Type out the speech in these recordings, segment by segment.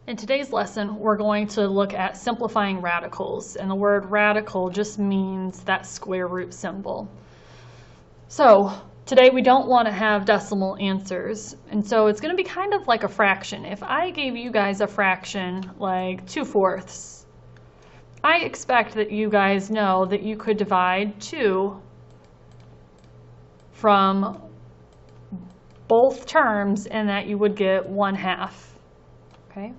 In today's lesson, we're going to look at simplifying radicals, and the word radical just means that square root symbol. So today we don't want to have decimal answers, and so it's going to be kind of like a fraction. If I gave you guys a fraction like 2/4, I expect that you guys know that you could divide 2 from both terms and that you would get 1/2. Okay.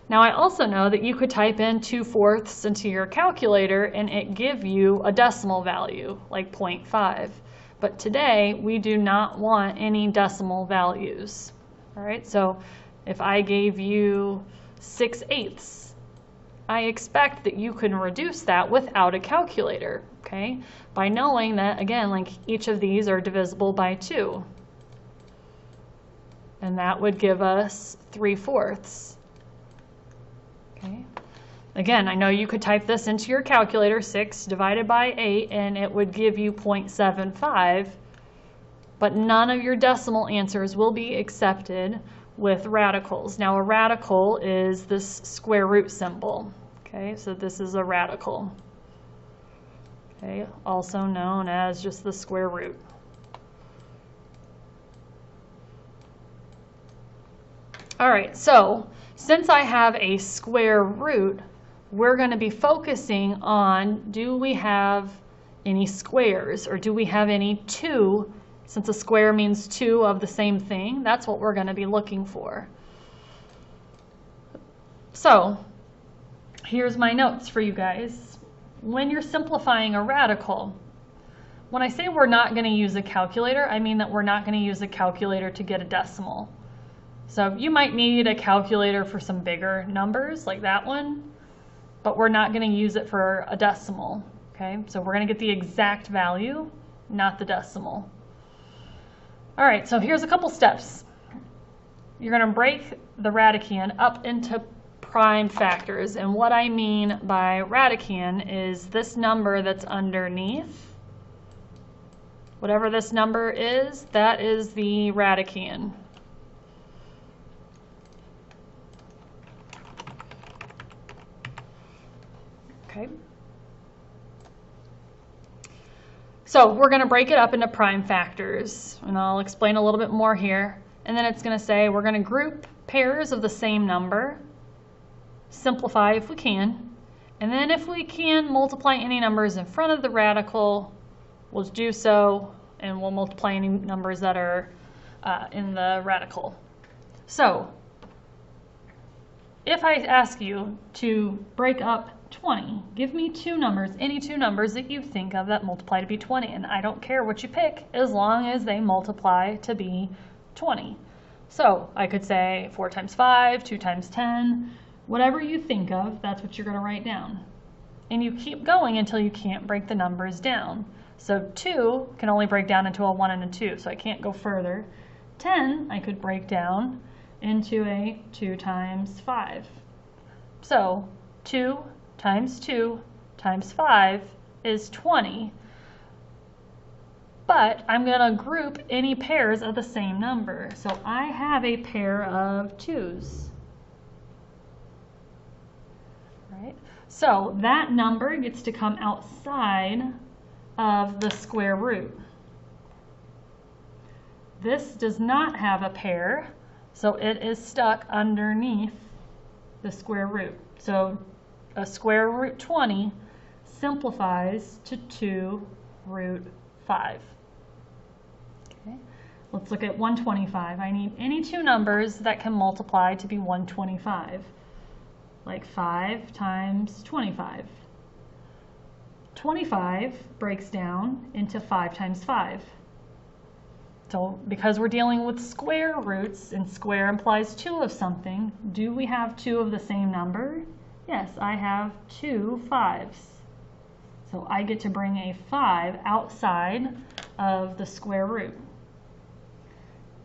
Now I also know that you could type in 2/4 into your calculator and it give you a decimal value like 0.5. But today we do not want any decimal values. All right, so if I gave you 6/8, I expect that you can reduce that without a calculator, okay? By knowing that, again, like each of these are divisible by 2. And that would give us 3/4. Okay. Again, I know you could type this into your calculator, 6 divided by 8, and it would give you 0.75, but none of your decimal answers will be accepted with radicals. Now a radical is this square root symbol. Okay, so this is a radical. Okay, also known as just the square root. All right, so since I have a square root, we're going to be focusing on, do we have any squares, or do we have any 2, since a square means 2 of the same thing? That's what we're going to be looking for. So here's my notes for you guys. When you're simplifying a radical, when I say we're not going to use a calculator, I mean that we're not going to use a calculator to get a decimal. So you might need a calculator for some bigger numbers like that one, but we're not going to use it for a decimal, okay? So we're going to get the exact value, not the decimal. All right, so here's a couple steps. You're going to break the radicand up into prime factors, and what I mean by radicand is this number that's underneath. Whatever this number is, that is the radicand. Okay. So we're going to break it up into prime factors, and I'll explain a little bit more here. And then it's going to say we're going to group pairs of the same number, simplify if we can, and then if we can multiply any numbers in front of the radical, we'll do so, and we'll multiply any numbers that are in the radical. So if I ask you to break up 20, give me 2 numbers, any 2 numbers that you think of that multiply to be 20, and I don't care what you pick as long as they multiply to be 20. So I could say 4 times 5, 2 times 10, whatever you think of, that's what you're going to write down. And you keep going until you can't break the numbers down. So 2 can only break down into a 1 and a 2, so I can't go further. 10 I could break down into a 2 times 5. So 2 times 2 times 5 is 20. But I'm going to group any pairs of the same number. So I have a pair of 2s. Right? So that number gets to come outside of the square root. This does not have a pair, so it is stuck underneath the square root. So a square root 20 simplifies to 2 root 5. Okay. Let's look at 125. I need any 2 numbers that can multiply to be 125, like 5 times 25. 25 breaks down into 5 times 5. So because we're dealing with square roots, and square implies 2 of something, do we have 2 of the same number? Yes, I have 2 5s. So I get to bring a 5 outside of the square root.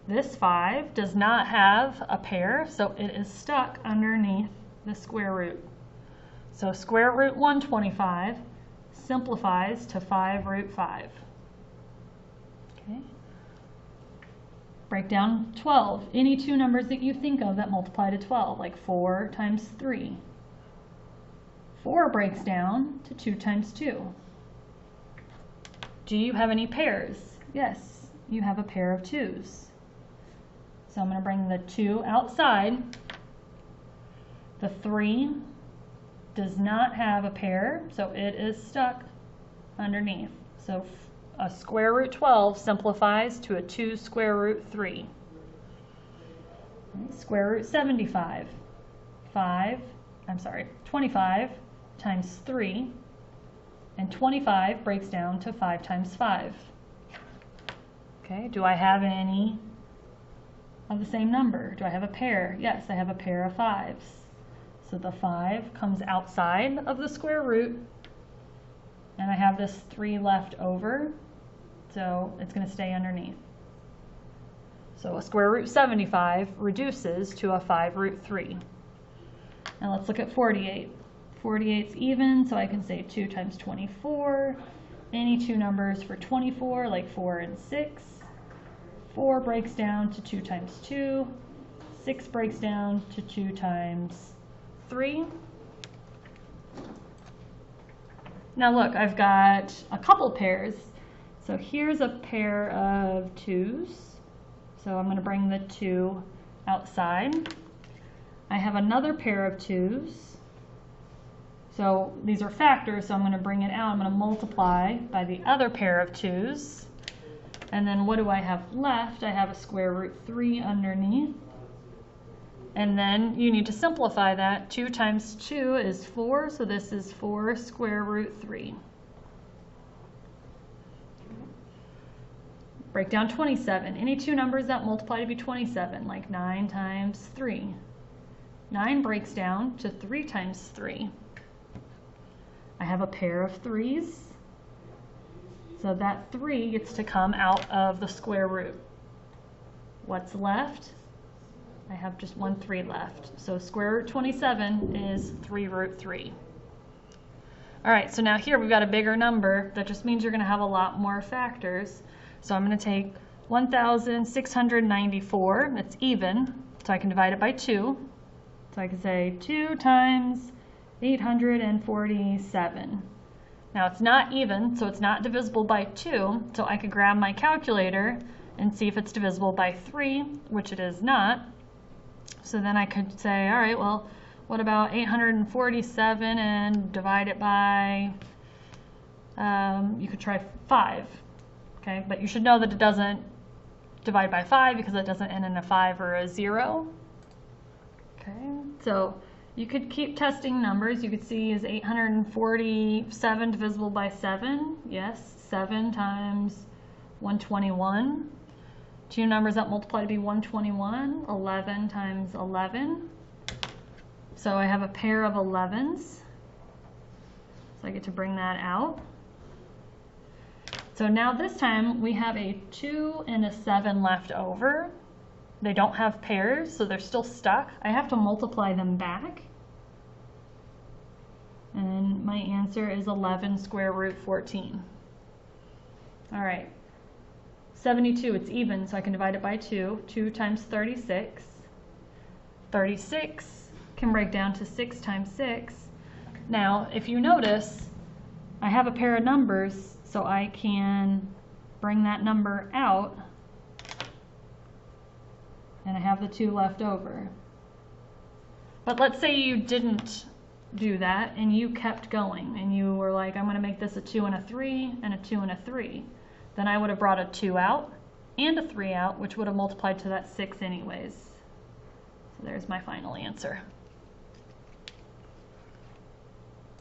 This 5 does not have a pair, so it is stuck underneath the square root. So square root 125 simplifies to 5 root 5. Okay. Break down 12. Any two numbers that you think of that multiply to 12, like 4 times 3. 4 breaks down to 2 times 2. Do you have any pairs? Yes, you have a pair of 2's. So I'm going to bring the 2 outside. The 3 does not have a pair, so it is stuck underneath. So a square root 12 simplifies to a 2 square root 3. Square root 75. 25 times 3. And 25 breaks down to 5 times 5. Okay, do I have any of the same number? Do I have a pair? Yes, I have a pair of 5's. So the 5 comes outside of the square root, and I have this 3 left over, so it's going to stay underneath. So a square root 75 reduces to a 5 root 3. Now let's look at 48. 48's even, so I can say 2 times 24. Any two numbers for 24, like 4 and 6. 4 breaks down to 2 times 2. 6 breaks down to 2 times 3. Now look, I've got a couple pairs. So here's a pair of 2's. So I'm going to bring the 2 outside. I have another pair of 2's. So these are factors, so I'm going to bring it out. I'm going to multiply by the other pair of 2's. And then what do I have left? I have a square root 3 underneath. And then you need to simplify that. 2 times 2 is 4, so this is 4 square root 3. Break down 27. Any two numbers that multiply to be 27, like 9 times 3. 9 breaks down to 3 times 3. I have a pair of 3's, so that 3 gets to come out of the square root. What's left? I have just one 3 left. So square root 27 is 3 root 3. All right, so now here we've got a bigger number. That just means you're going to have a lot more factors. So I'm going to take 1,694. It's even, so I can divide it by 2. So I can say 2 times 847. Now it's not even, so it's not divisible by 2. So I could grab my calculator and see if it's divisible by 3, which it is not. So then I could say, all right, well, what about 847 and divide it by, you could try 5, okay? But you should know that it doesn't divide by 5 because it doesn't end in a 5 or a 0. Okay, so you could keep testing numbers. You could see, is 847 divisible by 7? Yes, 7 times 121. Two numbers that multiply to be 121, 11 times 11. So I have a pair of 11's. So I get to bring that out. So now this time we have a 2 and a 7 left over. They don't have pairs, so they're still stuck. I have to multiply them back. And my answer is 11 square root 14. All right. 72, it's even, so I can divide it by 2. 2 times 36. 36 can break down to 6 times 6. Now, if you notice, I have a pair of numbers, so I can bring that number out, and I have the 2 left over. But let's say you didn't do that, and you kept going, and you were like, I'm going to make this a 2 and a 3, and a 2 and a 3. Then I would have brought a 2 out and a 3 out, which would have multiplied to that 6 anyways. So there's my final answer.